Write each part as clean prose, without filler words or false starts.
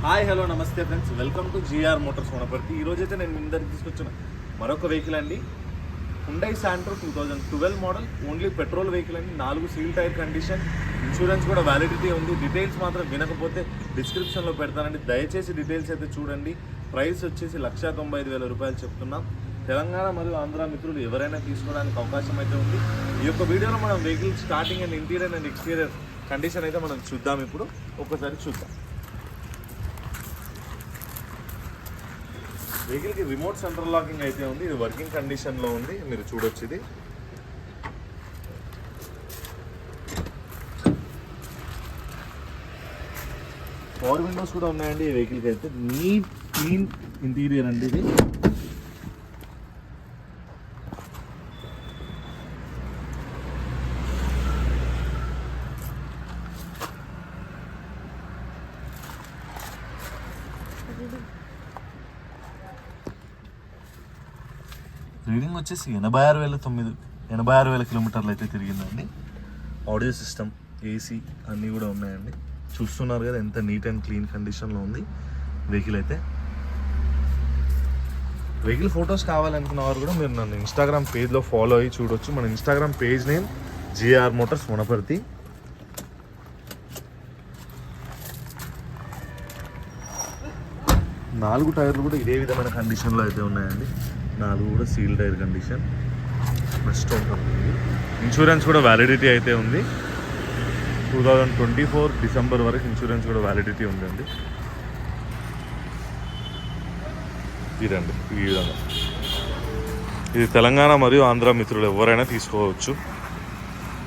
Hi hello నమస్తే friends, welcome to GR motors Wanaparthy. ఈరోజైతే నేను మీ అందరికి తీసుకొచ్చిన మరొక వెహికల్ అండి. Hyundai Santro 2012 model, only petrol vehicle అండి. 4 సీల్ టైర్ కండిషన్, ఇన్సూరెన్స్ కూడా వ్యాలిడిటీ ఉంది. డీటెయిల్స్ మాత్రం వినకపోతే డిస్క్రిప్షన్లో పెడతానండి, దయచేసి డీటెయిల్స్ అయితే చూడండి. ప్రైస్ వచ్చేసి 1,95,000 రూపాయలు చెప్తున్నాం. తెలంగాణ మరియు ఆంధ్ర మిత్రులు ఎవరైనా తీసుకోవడానికి అవకాశం అయితే ఉంది. ఈ యొక్క వీడియోలో మనం vehicle starting and interior and exterior condition అయితే మనం చూద్దాం. ఇప్పుడు ఒక్కసారి చూద్దాం. వెహికల్కి రిమోట్ సెంట్రల్ లాకింగ్ అయితే ఉంది. ఇది వర్కింగ్ కండిషన్లో ఉంది, మీరు చూడొచ్చు. ఇది పవర్ విండోస్ కూడా ఉన్నాయండి. ఈ వెహికల్కి అయితే నీట్ క్లీన్ ఇంటీరియర్ అండి. ఇది రీడింగ్ వచ్చేసి 86,000 కిలోమీటర్లు అయితే తిరిగిందండి. ఆడియో సిస్టమ్, ఏసీ అన్నీ కూడా ఉన్నాయండి. చూస్తున్నారు కదా ఎంత నీట్ అండ్ క్లీన్ కండిషన్లో ఉంది వెహికల్ అయితే. వెహికల్ ఫొటోస్ కావాలనుకున్న వారు కూడా మీరు నన్ను ఇన్స్టాగ్రామ్ పేజ్లో ఫాలో అయ్యి చూడొచ్చు. మన Instagram page name GR motors Wanaparthy. నాలుగు టైర్లు కూడా ఇదే విధమైన కండిషన్లో అయితే ఉన్నాయండి. 4 కూడా సీల్ టైర్ కండిషన్, బెస్ట్ ఉంటుంది. ఇన్సూరెన్స్ కూడా వ్యాలిడిటీ అయితే ఉంది. 2024 డిసెంబర్ వరకు ఇన్సూరెన్స్ కూడా వ్యాలిడిటీ ఉందండి. ఇదండి ఈ విధంగా. ఇది తెలంగాణ మరియు ఆంధ్ర మిత్రులు ఎవరైనా తీసుకోవచ్చు.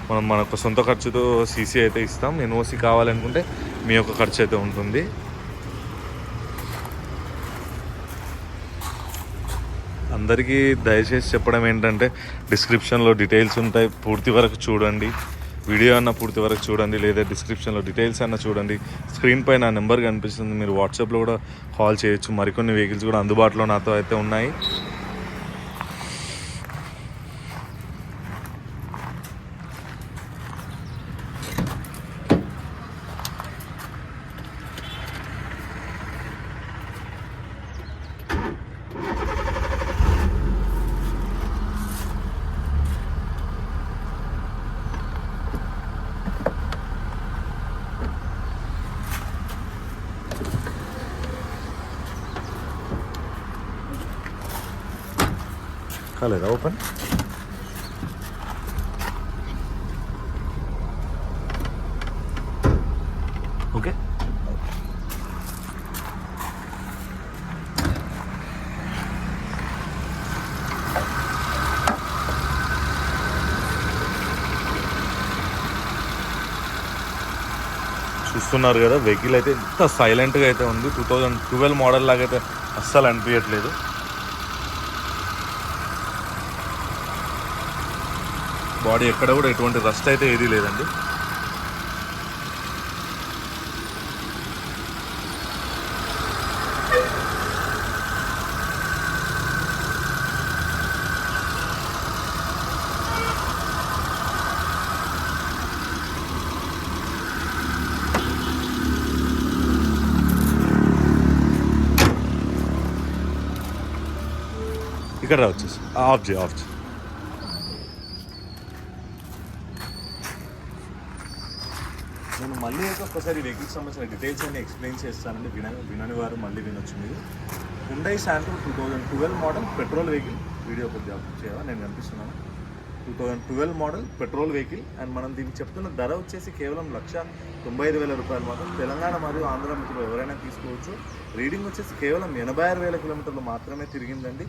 మనం మనకు సొంత ఖర్చుతో సీసీ అయితే ఇస్తాం. ఎన్ఓసి కావాలనుకుంటే మీ యొక్క ఖర్చు అయితే ఉంటుంది. అందరికీ దయచేసి చెప్పడం ఏంటంటే, డిస్క్రిప్షన్లో డీటెయిల్స్ ఉంటాయి, పూర్తి వరకు చూడండి. వీడియో అన్న పూర్తి వరకు చూడండి, లేదా డిస్క్రిప్షన్లో డీటెయిల్స్ అన్న చూడండి. స్క్రీన్ పై నా నెంబర్ కనిపిస్తుంది, మీరు వాట్సాప్లో కూడా కాల్ చేయొచ్చు. మరికొన్ని వెహికల్స్ కూడా అందుబాటులో నాతో అయితే ఉన్నాయి. కాలేదా ఓపెన్? ఓకే. చూస్తున్నారు కదా వెహికల్ అయితే ఎంత సైలెంట్గా అయితే ఉంది. 2012 మోడల్ లాగా అయితే అస్సలు అనిపించట్లేదు. బాడీ ఎక్కడ కూడా ఎటువంటి రస్ట్ అయితే ఏదీ లేదండి. ఇక్కడ వచ్చేసి ఆఫ్ చేయి. నేను మళ్ళీ అయితే ఒక్కసారి వెహికల్కి సంబంధించిన డీటెయిల్స్ అన్ని ఎక్స్ప్లెయిన్ చేస్తానండి. వినని వారు మళ్ళీ వినొచ్చు. మీరు Hyundai Santro 2012 model petrol vehicle. Video కొద్దిగా అప్లోడ్ చేయాలా, నేను కనిపిస్తున్నాను. 2012 మోడల్ పెట్రోల్ వెహికల్. అండ్ మనం దీనికి చెప్తున్న ధర వచ్చేసి కేవలం 1,95,000 రూపాయలు మాత్రం. తెలంగాణ మరియు ఆంధ్ర మిత్రులు ఎవరైనా తీసుకోవచ్చు. రీడింగ్ వచ్చేసి కేవలం 86,000 కిలోమీటర్లు మాత్రమే తిరిగిందండి.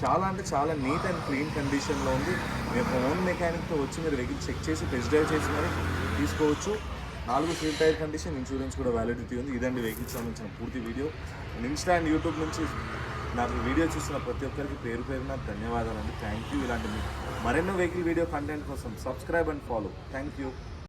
చాలా అంటే చాలా నీట్ అండ్ క్లీన్ కండిషన్లో ఉంది. మీ యొక్క ఓన్ మెకానిక్తో వచ్చి మీరు వెహికల్ చెక్ చేసి టెస్ట్ డ్రైవ్ చేసి మరి తీసుకోవచ్చు. 4 సీల్ టైర్ కండిషన్, ఇన్సూరెన్స్ కూడా వ్యాలిడిటీ ఉంది. ఇదండి వెహికల్కి సంబంధించిన పూర్తి వీడియో. ఇన్స్టా అండ్ యూట్యూబ్ నుంచి నాకు వీడియో చూసిన ప్రతి ఒక్కరికి పేరు పేరున ధన్యవాదాలండి. Thank you. ఇలాంటి మరెన్నో వెహికల్ వీడియో కంటెంట్ కోసం subscribe and follow. Thank you.